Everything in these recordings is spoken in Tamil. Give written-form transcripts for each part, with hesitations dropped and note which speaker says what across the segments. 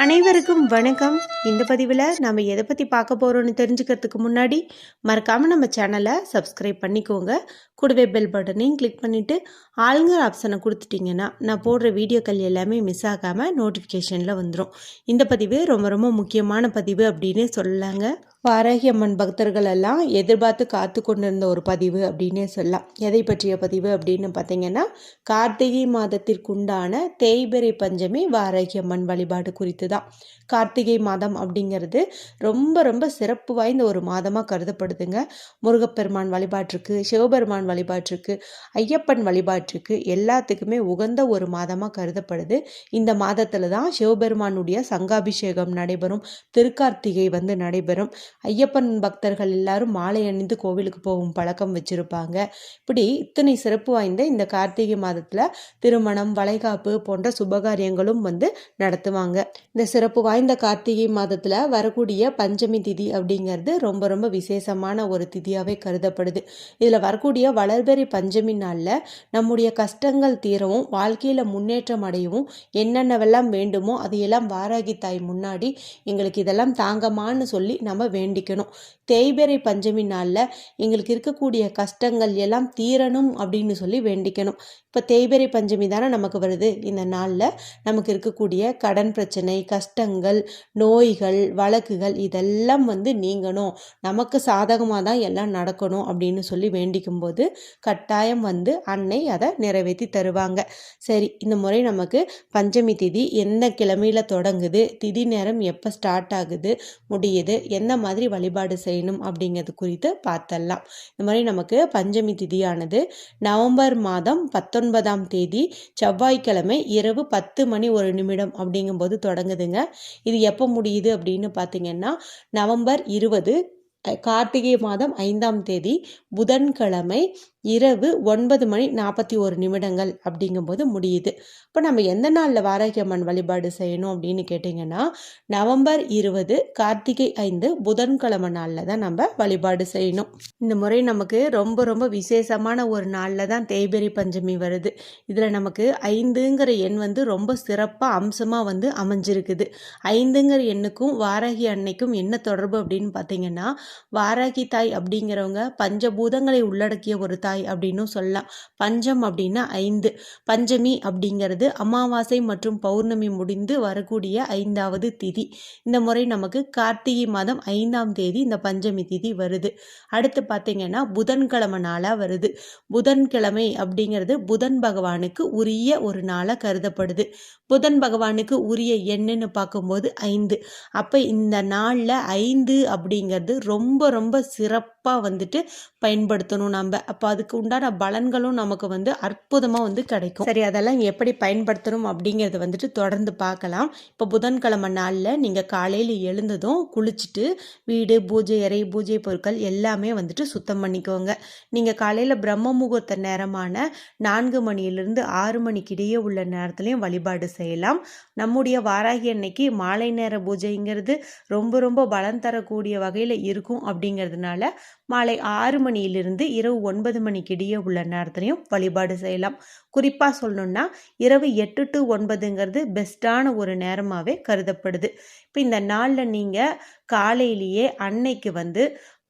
Speaker 1: அனைவருக்கும் வணக்கம். இந்த பதிவில் நம்ம எதை பற்றி பார்க்க போகிறோன்னு தெரிஞ்சுக்கிறதுக்கு முன்னாடி மறக்காமல் நம்ம சேனலை சப்ஸ்கிரைப் பண்ணிக்கோங்க. கூடவே பெல் பட்டனையும் கிளிக் பண்ணிவிட்டு ஆளுங்கிற ஆப்ஷனை கொடுத்துட்டிங்கன்னா நான் போடுற வீடியோக்கள் எல்லாமே மிஸ் ஆகாமல் நோட்டிஃபிகேஷனில் வந்துடும். இந்த பதிவு ரொம்ப ரொம்ப முக்கியமான பதிவு அப்படின்னு சொல்லலாங்க. வாராகி அம்மன் பக்தர்கள் எல்லாம் எதிர்பார்த்து காத்து கொண்டிருந்த ஒரு பதிவு அப்படின்னே சொல்லலாம். எதை பற்றிய பதிவு அப்படின்னு பார்த்தீங்கன்னா, கார்த்திகை மாதத்திற்குண்டான தேய்பிறை பஞ்சமி வாராகி அம்மன் வழிபாடு குறித்து தான். கார்த்திகை மாதம் அப்படிங்கிறது ரொம்ப ரொம்ப சிறப்பு வாய்ந்த ஒரு மாதமாக கருதப்படுதுங்க. முருகப்பெருமான் வழிபாட்டுக்கு, சிவபெருமான் வழிபாட்டுக்கு, ஐயப்பன் வழிபாட்டுக்கு எல்லாத்துக்குமே உகந்த ஒரு மாதமாக கருதப்படுது. இந்த மாதத்தில் தான் சிவபெருமானுடைய சங்காபிஷேகம் நடைபெறும், திருக்கார்த்திகை நடைபெறும். ஐயப்பன் பக்தர்கள் எல்லாரும் மாலை அணிந்து கோவிலுக்கு போகும் பழக்கம் வச்சிருப்பாங்க. இப்படி இத்தனை சிறப்பு வாய்ந்த இந்த கார்த்திகை மாதத்துல திருமணம், வளைகாப்பு போன்ற சுபகாரியங்களும் நடத்துவாங்க. இந்த சிறப்பு வாய்ந்த கார்த்திகை மாதத்துல வரக்கூடிய பஞ்சமி திதி அப்படிங்கிறது ரொம்ப ரொம்ப விசேஷமான ஒரு திதியாவே கருதப்படுது. இதுல வரக்கூடிய வளர்பிறை பஞ்சமி நாள்ல நம்முடைய கஷ்டங்கள் தீரவும், வாழ்க்கையில முன்னேற்றம் அடையவும் என்னென்னவெல்லாம் வேண்டுமோ அதையெல்லாம் வாராகி தாய் முன்னாடி எங்களுக்கு இதெல்லாம் தாங்கமான்னு சொல்லி நம்ம வேண்டிக்கணும். தேய்பிறை பஞ்சமி நாளில் எங்களுக்கு இருக்கக்கூடிய கஷ்டங்கள் எல்லாம் தீரணும் அப்படின்னு சொல்லி வேண்டிக்கணும். இப்போ தேய்பிறை பஞ்சமி தானே நமக்கு வருது. இந்த நாளில் நமக்கு இருக்கக்கூடிய கடன் பிரச்சனை, கஷ்டங்கள், நோய்கள், வழக்குகள் இதெல்லாம் நீங்கணும், நமக்கு சாதகமாக தான் எல்லாம் நடக்கணும் அப்படின்னு சொல்லி வேண்டிக்கும் போது கட்டாயம் அன்னை அதை நிறைவேற்றி தருவாங்க. சரி, இந்த முறை நமக்கு பஞ்சமி திதி எந்த கிழமையில தொடங்குது, திதி நேரம் எப்போ ஸ்டார்ட் ஆகுது, முடியுது, என்ன மாதிரி வழிபாடு செய்யணும் அப்படிங்கிறது குறித்து பார்த்தலாம். இந்த மாதிரி நமக்கு பஞ்சமி திதியானது நவம்பர் மாதம் 19ஆம் தேதி செவ்வாய்க்கிழமை இரவு 10:01 அப்படிங்கும்போது தொடங்குதுங்க. இது எப்போ முடியுது அப்படின்னு பார்த்தீங்கன்னா, நவம்பர் 20 கார்த்திகை மாதம் 5ஆம் தேதி புதன்கிழமை இரவு 9:41 அப்படிங்கும்போது முடியுது. இப்போ நம்ம எந்த நாளில் வாராகி அம்மன் வழிபாடு செய்யணும் அப்படின்னு கேட்டிங்கன்னா, நவம்பர் 20 கார்த்திகை 5 புதன்கிழமை நாளில் தான் நம்ம வழிபாடு செய்யணும். இந்த முறை நமக்கு ரொம்ப ரொம்ப விசேஷமான ஒரு நாளில் தான் தேய்பிறை பஞ்சமி வருது. இதில் நமக்கு 5ங்கிற எண் ரொம்ப சிறப்பாக அம்சமாக அமைஞ்சிருக்குது. 5ங்கிற எண்ணுக்கும் வாராகி அன்னைக்கும் என்ன தொடர்பு அப்படின்னு பார்த்தீங்கன்னா, வாராகி தாய் அப்படிங்கிறவங்க பஞ்சபூதங்களை உள்ளடக்கிய ஒரு தாய் அப்படின்னு சொல்லலாம். பஞ்சம் அப்படின்னா 5, பஞ்சமி அப்படிங்கிறது அமாவாசை மற்றும் பௌர்ணமி முடிந்து வரக்கூடிய 5வது திதி. இந்த முறை நமக்கு கார்த்திகை மாதம் 5ஆம் தேதி இந்த பஞ்சமி திதி வருது. அடுத்து பார்த்தீங்கன்னா புதன்கிழமை நாளா வருது. புதன்கிழமை அப்படிங்கிறது புதன் பகவானுக்கு உரிய ஒரு நாளாக கருதப்படுது. புதன் பகவானுக்கு உரிய எண்ணுன்னு பார்க்கும்போது 5. அப்போ இந்த நாளில் 5 அப்படிங்கிறது ரொம்ப ரொம்ப சிறப்பாக பயன்படுத்தணும் நம்ம. அப்போ அதுக்கு உண்டான பலன்களும் நமக்கு அற்புதமாக கிடைக்கும். சரி, அதெல்லாம் எப்படி பயன்படுத்தணும் அப்படிங்கிறது தொடர்ந்து பார்க்கலாம். இப்போ புதன்கிழமை நாளில் நீங்கள் காலையில் எழுந்ததும் குளிச்சுட்டு வீடு, பூஜை அறை, பூஜை பொருட்கள் எல்லாமே சுத்தம் பண்ணிக்கோங்க. நீங்கள் காலையில் பிரம்ம முகூர்த்த நேரமான 4 மணியிலிருந்து 6 மணிக்கு இடையே உள்ள நேரத்துலையும் வழிபாடு செய்யலாம். நம்முடைய வாராகி அன்னைக்கு மாலை நேர பூஜைங்கிறது ரொம்ப ரொம்ப பலன் தரக்கூடிய வகையில் இருக்கும். அப்படிங்கிறதுனால மாலை 6 மணியிலிருந்து இரவு 9 மணிக்கு இடையே உள்ள நேரத்துலையும் வழிபாடு செய்யலாம். குறிப்பாக சொல்லணும்னா இரவு 8 to 9ங்கிறது பெஸ்ட்டான ஒரு நேரமாகவே கருதப்படுது. இப்போ இந்த நாளில் நீங்கள் காலையிலேயே அன்னைக்கு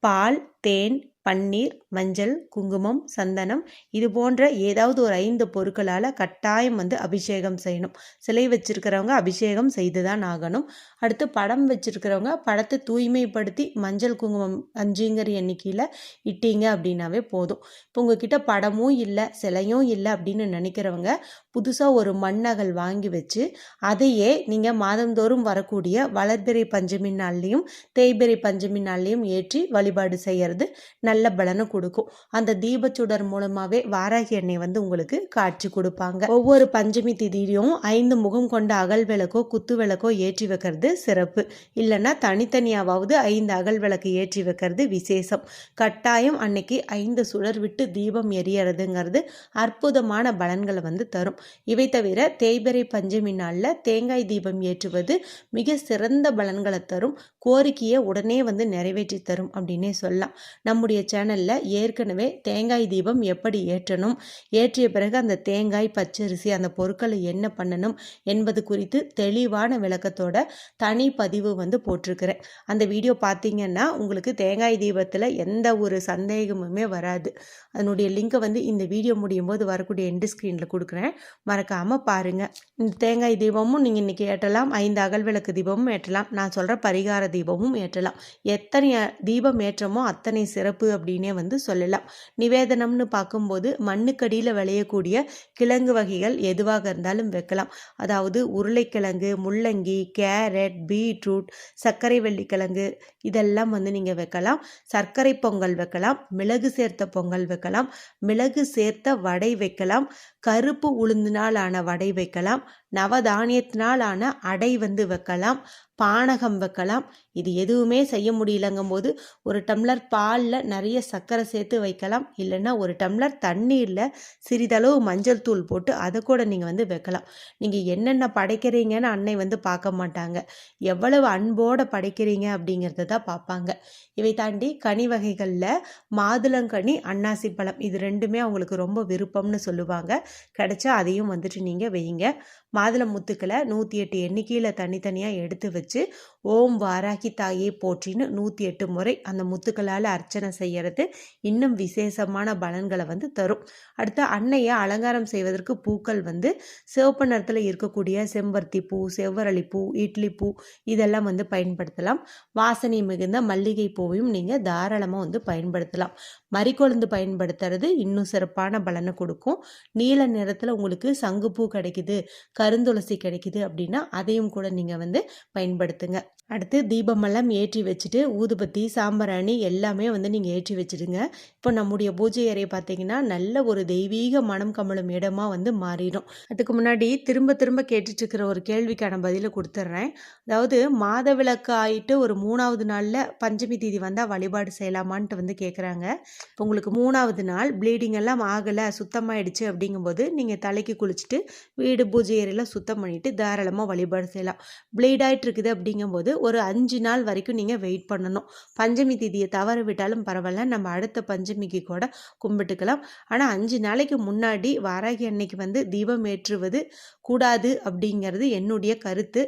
Speaker 1: பால், தேன், பன்னீர், மஞ்சள், குங்குமம், சந்தனம் இது போன்ற ஏதாவது ஒரு 5 பொருட்களால் கட்டாயம் அபிஷேகம் செய்யணும். சிலை வச்சிருக்கிறவங்க அபிஷேகம் செய்து தான் ஆகணும். அடுத்து படம் வச்சிருக்கிறவங்க படத்தை தூய்மைப்படுத்தி மஞ்சள், குங்குமம் 5ங்கிற எண்ணிக்கையில் இட்டீங்க அப்படின்னாவே போதும். இப்போ உங்ககிட்ட படமும் இல்லை, சிலையும் இல்லை அப்படின்னு நினைக்கிறவங்க புதுசாக ஒரு மண்ணகல் வாங்கி வச்சு அதையே நீங்கள் மாதந்தோறும் வரக்கூடிய வளர்பிறை பஞ்சமி நாள்லையும் தேய்பிறை பஞ்சமி நாள்லையும் ஏற்றி வழிபாடு செய்யறது நல்ல பலனை கொடுக்கும். அந்த தீபச்சுடர் மூலமாகவே வாராகி அன்னை உங்களுக்கு காட்சி கொடுப்பாங்க. ஒவ்வொரு பஞ்சமி திதியிலையும் 5 முகம் கொண்ட அகல் விளக்கோ குத்து விளக்கோ ஏற்றி வைக்கிறது சிறப்பு. இல்லைன்னா தனித்தனியாவது 5 அகல் விளக்கு ஏற்றி வைக்கிறது விசேஷம். கட்டாயம் அன்னைக்கு 5 சுடர் விட்டு தீபம் எரியறதுங்கிறது அற்புதமான பலன்களை தரும். இவை தவிர தேய்பிறை பஞ்சமி நாளில் தேங்காய் தீபம் ஏற்றுவது மிக சிறந்த பலன்களை தரும். கோரிக்கையை உடனே நிறைவேற்றி தரும் அப்படின்னே சொல்லலாம். நம்முடைய சேனலில் ஏற்கனவே தேங்காய் தீபம் எப்படி ஏற்றணும், ஏற்றிய பிறகு அந்த தேங்காய், பச்சரிசி அந்த பொருட்களை என்ன பண்ணணும் என்பது குறித்து தெளிவான விளக்கத்தோட தனி பதிவு வந்து போட்டிருக்கிறேன். அந்த வீடியோ பார்த்தீங்கன்னா உங்களுக்கு தேங்காய் தீபத்தில் எந்த ஒரு சந்தேகமுமே வராது. அதனுடைய லிங்கை வந்து இந்த வீடியோ முடியும் போது வரக்கூடிய எண்டு ஸ்க்ரீனில் கொடுக்குறேன், மறக்காமல் பாருங்கள். இந்த தேங்காய் தீபமும் நீங்கள் இன்றைக்கி ஏற்றலாம், 5 அகல் விளக்கு தீபமும் ஏற்றலாம், நான் சொல்கிற பரிகார தீபமும் ஏற்றலாம். எத்தனை தீபம் ஏற்றமோ அத்தனை சிறப்பு அப்படின்னே வந்து சொல்லலாம். நிவேதனம்னு பார்க்கும்போது மண்ணுக்கடியில் விளையக்கூடிய கிழங்கு வகைகள் எதுவாக இருந்தாலும் வைக்கலாம். அதாவது உருளைக்கிழங்கு, முள்ளங்கி, கேரட், பீட்ரூட், சர்க்கரை வெள்ளிக்கிழங்கு இதெல்லாம் வந்து நீங்கள் வைக்கலாம். சர்க்கரை பொங்கல் வைக்கலாம், மிளகு சேர்த்த பொங்கல் வைக்கலாம், மிளகு சேர்த்த வடை வைக்கலாம், கருப்பு உளுந்தினால் ஆன வடை வைக்கலாம், நவதானியத்தினால் ஆன அடை வந்து வைக்கலாம், பானகம் வைக்கலாம். இது எதுவுமே செய்ய முடியலங்கும் போது ஒரு டம்ளர் பாலில் நிறைய சர்க்கரை சேர்த்து வைக்கலாம். இல்லைன்னா ஒரு டம்ளர் தண்ணீரில் சிறிதளவு மஞ்சள் தூள் போட்டு அதை கூட நீங்கள் வந்து வைக்கலாம். நீங்கள் என்னென்ன படைக்கிறீங்கன்னு அன்னை வந்து பார்க்க மாட்டாங்க, எவ்வளவு அன்போடு படைக்கிறீங்க அப்படிங்கிறத தான் பார்ப்பாங்க. இவை தாண்டி கனி வகைகளில் மாதுளங்கனி, அன்னாசி பழம் இது ரெண்டுமே அவங்களுக்கு ரொம்ப விருப்பம்னு சொல்லுவாங்க. கிடைச்சா அதையும் வந்துட்டு நீங்கள் வையுங்க. மாதுளை முத்துக்களை 108 எண்ணிக்கையில் தனித்தனியாக எடுத்து வச்சு ஓம் வாராகி தாயே போற்றின்னு 108 முறை அந்த முத்துக்களால் அர்ச்சனை செய்கிறது இன்னும் விசேஷமான பலன்களை வந்து தரும். அடுத்து அன்னையை அலங்காரம் செய்வதற்கு பூக்கள் வந்து சிவப்பு நிறத்தில் இருக்கக்கூடிய செம்பருத்தி பூ, செவ்வரளி பூ, இட்லி பூ இதெல்லாம் வந்து பயன்படுத்தலாம். வாசனை மிகுந்த மல்லிகை பூவையும் நீங்கள் தாராளமாக வந்து பயன்படுத்தலாம். மறிக்கொழுந்து பயன்படுத்துறது இன்னும் சிறப்பான பலனை கொடுக்கும். நீல நிறத்தில் உங்களுக்கு சங்குப்பூ கிடைக்குது, கருந்துளசி கிடைக்குது அப்படின்னா அதையும் கூட நீங்கள் வந்து பயன்படுத்துங்க. அடுத்து தீபமெல்லாம் ஏற்றி வச்சுட்டு ஊதுபத்தி, சாம்பிராணி எல்லாமே வந்து நீங்கள் ஏற்றி வச்சுடுங்க. இப்போ நம்முடைய பூஜை அறையை பார்த்தீங்கன்னா நல்ல ஒரு தெய்வீக மனம் கமழும் இடமா வந்து மாறிடும். அதுக்கு முன்னாடி திரும்ப திரும்ப கேட்டுட்டு இருக்கிற ஒரு கேள்விக்கான பதிலை கொடுத்துட்றேன். அதாவது மாத விளக்கு ஆகிட்டு ஒரு 3வது நாளில் பஞ்சமி தீதி வந்தால் வழிபாடு செய்யலாமான்ட்டு வந்து கேட்குறாங்க. இப்போ உங்களுக்கு 3வது நாள் ப்ளீடிங் எல்லாம் ஆகலை, சுத்தமாயிடுச்சு அப்படிங்கும்போது நீங்கள் தலைக்கு குளிச்சுட்டு வீடு பூஜை அறையில் சுத்தம் பண்ணிவிட்டு தாராளமாக வழிபாடு செய்யலாம். ப்ளீட் ஆகிட்டு இருக்குது அப்படிங்கும்போது ஒரு 5 நாள் வரைக்கும் நீங்கள் வெயிட் பண்ணணும். பஞ்சமி திதியை தவற விட்டாலும் பரவாயில்ல, நம்ம அடுத்த பஞ்சமிக்கு கூட கும்பிட்டுக்கலாம். ஆனால் 5 நாளைக்கு முன்னாடி வாராகி அன்னைக்கு வந்து தீபம் ஏற்றுவது கூடாது அப்படிங்கிறது என்னுடைய கருத்து.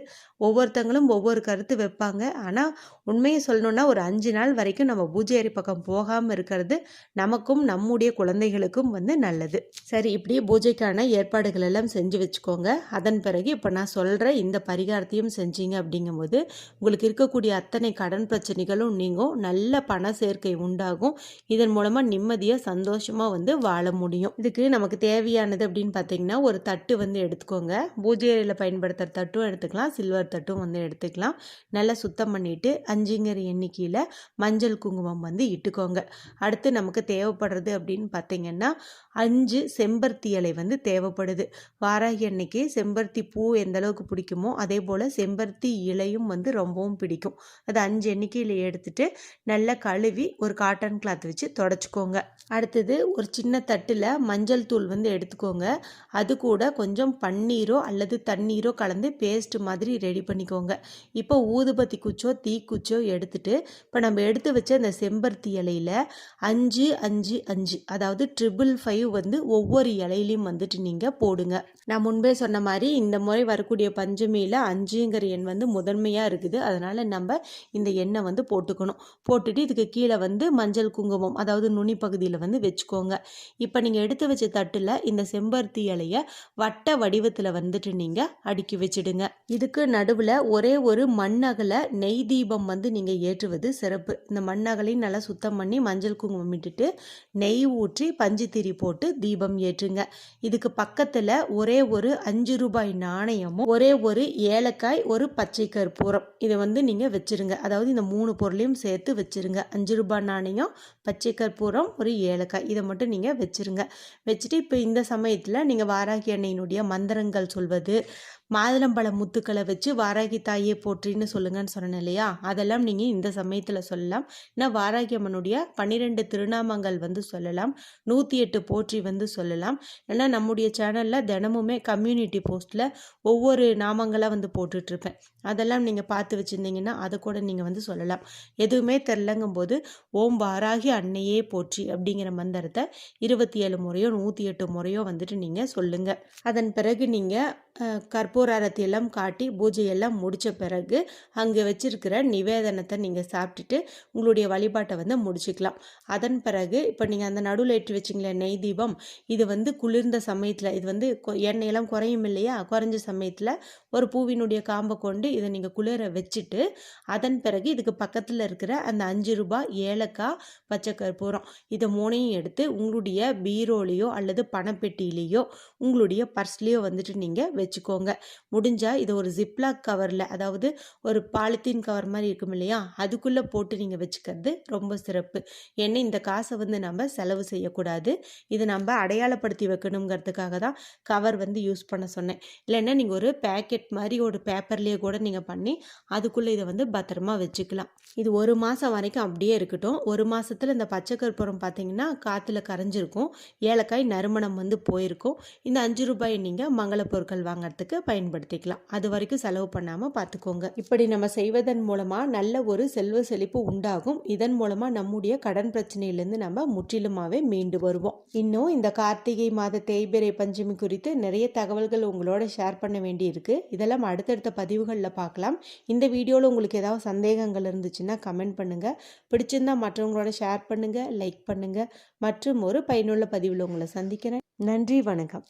Speaker 1: ஒவ்வொருத்தங்களும் ஒவ்வொரு கருத்து வைப்பாங்க. ஆனால் உண்மையை சொல்லணுன்னா ஒரு 5 நாள் வரைக்கும் நம்ம பூஜை அறை பக்கம் போகாமல் இருக்கிறது நமக்கும் நம்முடைய குழந்தைகளுக்கும் வந்து நல்லது. சரி, இப்படி பூஜைக்கான ஏற்பாடுகள் எல்லாம் செஞ்சு வச்சுக்கோங்க. அதன் பிறகு இப்போ நான் சொல்கிற இந்த பரிகாரத்தையும் செஞ்சீங்க அப்படிங்கும்போது உங்களுக்கு இருக்கக்கூடிய அத்தனை கடன் பிரச்சனைகளும் நீங்கும், நல்ல பண சேர்க்கை உண்டாகும். இதன் மூலமாக நிம்மதியாக சந்தோஷமாக வந்து வாழ முடியும். இதுக்கு நமக்கு தேவையானது அப்படின்னு பார்த்தீங்கன்னா ஒரு தட்டு வந்து எடுத்துக்கோங்க. பூஜை அறையில் பயன்படுத்துகிற தட்டும் எடுத்துக்கலாம், சில்வர் தட்டும் வந்து எடுத்துக்கலாம். நல்லா சுத்தம் பண்ணிவிட்டு 5ங்கிற எண்ணிக்கையில் மஞ்சள் குங்குமம் வந்து இட்டுக்கோங்க. அடுத்து நமக்கு தேவைப்படுறது அப்படின்னு பார்த்தீங்கன்னா 5 செம்பருத்தி இலை வந்து தேவைப்படுது. வாராகி அன்னைக்கு செம்பருத்தி பூ எந்த அளவுக்கு பிடிக்குமோ அதே போல் செம்பருத்தி இலையும் வந்து ரொம்பவும் பிடிக்கும். அது 5 எண்ணிக்கையில் எடுத்துட்டு நல்லா கழுவி ஒரு காட்டன் கிளாத் வச்சு தொடச்சிக்கோங்க. அடுத்தது ஒரு சின்ன தட்டில் மஞ்சள் தூள் வந்து எடுத்துக்கோங்க. அது கூட கொஞ்சம் பன்னீரோ அல்லது தண்ணீரோ கலந்து பேஸ்ட் மாதிரி ரெடி பண்ணிக்கோங்க. இப்போ ஊதுபத்தி குச்சோ தீக்குச்சோ எடுத்துட்டு இப்போ நம்ம எடுத்து வச்ச அந்த செம்பருத்தி இலையில் 5 5 5 அதாவது 555 வந்து ஒவ்வொரு இலையிலையும் வந்துட்டு நீங்கள் போடுங்க. நான் முன்பே சொன்ன மாதிரி இந்த முறை வரக்கூடிய பஞ்சமியில் 5ங்கிற எண் வந்து முதன்மையாக இருக்குது. அதனால் நம்ம இந்த எண்ணெய் வந்து போட்டுக்கணும். போட்டுட்டு இதுக்கு கீழே வந்து மஞ்சள் குங்குமம் அதாவது நுனி பகுதியில் வந்து வச்சுக்கோங்க. இப்போ நீங்கள் எடுத்து வச்ச தட்டில் இந்த செம்பருத்தி இலையை வட்ட வடிவத்தில் வந்துட்டு நீங்கள் அடுக்கி வச்சிடுங்க. இதுக்கு நடுவில் ஒரே ஒரு மண்ணகல நெய் தீபம் வந்து நீங்கள் ஏற்றுவது சிறப்பு. இந்த மண்ணகலையும் நல்லா சுத்தம் பண்ணி மஞ்சள் குங்குமம் இட்டுட்டு நெய் ஊற்றி பஞ்சு திரி போட்டு தீபம் ஏற்றுங்க. இதுக்கு பக்கத்தில் ஒரே ஒரு 5 ரூபாய் நாணயமும் ஒரே ஒரு ஏலக்காய், ஒரு பச்சை கற்பூரம் இதை வந்து நீங்கள் வச்சிருங்க. அதாவது இந்த 3 பொருளையும் சேர்த்து வச்சிருங்க. 5 ரூபாய் நாணயம், பச்சை கற்பூரம், ஒரு ஏலக்காய் இதை மட்டும் நீங்கள் வச்சிருங்க. வச்சுட்டு இப்போ இந்த சமயத்தில் நீங்கள் வாராகி அன்னையினுடைய மந்திரங்கள் சொல்வது, மாதுளம்பழ முத்துக்களை வச்சு வாராகி தாயே போற்றின்னு சொல்லுங்கன்னு சொன்னேன் இல்லையா, அதெல்லாம் நீங்கள் இந்த சமயத்தில் சொல்லலாம். ஏன்னா வாராகி அம்மனுடைய 12 திருநாமங்கள் வந்து சொல்லலாம், 108 போற்றி வந்து சொல்லலாம். ஏன்னா நம்முடைய சேனலில் தினமுமே கம்யூனிட்டி போஸ்ட்டில் ஒவ்வொரு நாமங்களாக வந்து போட்டுட்ருப்பேன். அதெல்லாம் நீங்கள் பார்த்து வச்சுருந்தீங்கன்னா அதை கூட நீங்கள் வந்து சொல்லலாம். எதுவுமே தெரிலங்கும் போது ஓம் வாராகி அன்னையே போற்றி அப்படிங்கிற மந்திரத்தை 27 முறையோ 108 முறையோ வந்துட்டு நீங்கள் சொல்லுங்கள். அதன் பிறகு நீங்கள் கற்பூர ஆரத்தி எல்லாம் காட்டி பூஜையெல்லாம் முடித்த பிறகு அங்கே வச்சிருக்கிற நிவேதனத்தை நீங்கள் சாப்பிட்டுட்டு உங்களுடைய வழிபாட்டை வந்து முடிச்சுக்கலாம். அதன் பிறகு இப்போ நீங்கள் அந்த நடுவில் ஏற்றி வச்சிங்களே நெய் தீபம், இது வந்து குளிர்ந்த சமயத்தில், இது வந்து எண்ணெயெல்லாம் குறையும் இல்லையா, குறைஞ்ச சமயத்தில் ஒரு பூவினுடைய காம்பை கொண்டு இதை நீங்கள் குளிர வச்சுட்டு அதன் பிறகு இதுக்கு பக்கத்தில் இருக்கிற அந்த 5 ரூபாய் ஏலக்காய் பச்சை கற்பூரம் இதை 3ஐயும் எடுத்து உங்களுடைய பீரோலையோ அல்லது பணப்பெட்டியிலையோ உங்களுடைய பர்ஸ்லேயோ வந்துட்டு நீங்கள் வச்சுக்கோங்க. முடிஞ்சால் இதை ஒரு ஜிப்லாக் கவரில், அதாவது ஒரு பாலித்தீன் கவர் மாதிரி இருக்கும் இல்லையா, அதுக்குள்ளே போட்டு நீங்கள் வச்சுக்கிறது ரொம்ப சிறப்பு. ஏன்னா இந்த காசை வந்து நம்ம செலவு செய்யக்கூடாது, இதை நம்ம அடையாளப்படுத்தி வைக்கணுங்கிறதுக்காக தான் கவர் வந்து யூஸ் பண்ண சொன்னேன். இல்லைன்னா நீங்கள் ஒரு பேக்கெட் மாதிரி ஒரு பேப்பர்லேயே கூட நீங்கள் பண்ணி அதுக்குள்ளே இதை வந்து பத்திரமா வச்சுக்கலாம். இது 1 மாதம் வரைக்கும் அப்படியே இருக்கட்டும். 1 மாதத்தில் இந்த பச்சை கற்பூரம் பார்த்தீங்கன்னா காற்றுல கரைஞ்சிருக்கும், ஏலக்காய் நறுமணம் வந்து போயிருக்கும். இந்த 5 ரூபாயை நீங்கள் மங்கள பொருட்கள் வாங்கிறதுக்கு பயன்படுத்திக்கலாம். அது வரைக்கும் செலவு பண்ணாமல் பார்த்துக்கோங்க. இப்படி நம்ம செய்வதன் மூலமாக நல்ல ஒரு செல்வ செழிப்பு உண்டாகும். இதன் மூலமாக நம்முடைய கடன் பிரச்சனையிலேருந்து நம்ம முற்றிலுமாகவே மீண்டு வருவோம். இன்னும் இந்த கார்த்திகை மாத தேய்பிறை பஞ்சமி குறித்து நிறைய தகவல்கள் உங்களோட ஷேர் பண்ண வேண்டி இருக்கு. இதெல்லாம் அடுத்தடுத்த பதிவுகளில் பார்க்கலாம். இந்த வீடியோவில் உங்களுக்கு ஏதாவது சந்தேகங்கள் இருந்துச்சுன்னா கமெண்ட் பண்ணுங்கள். பிடிச்சிருந்தா மற்றவங்களோட ஷேர் பண்ணுங்கள், லைக் பண்ணுங்கள். மற்றும் ஒரு பயனுள்ள பதிவில் உங்களை சந்திக்கிறேன். நன்றி, வணக்கம்.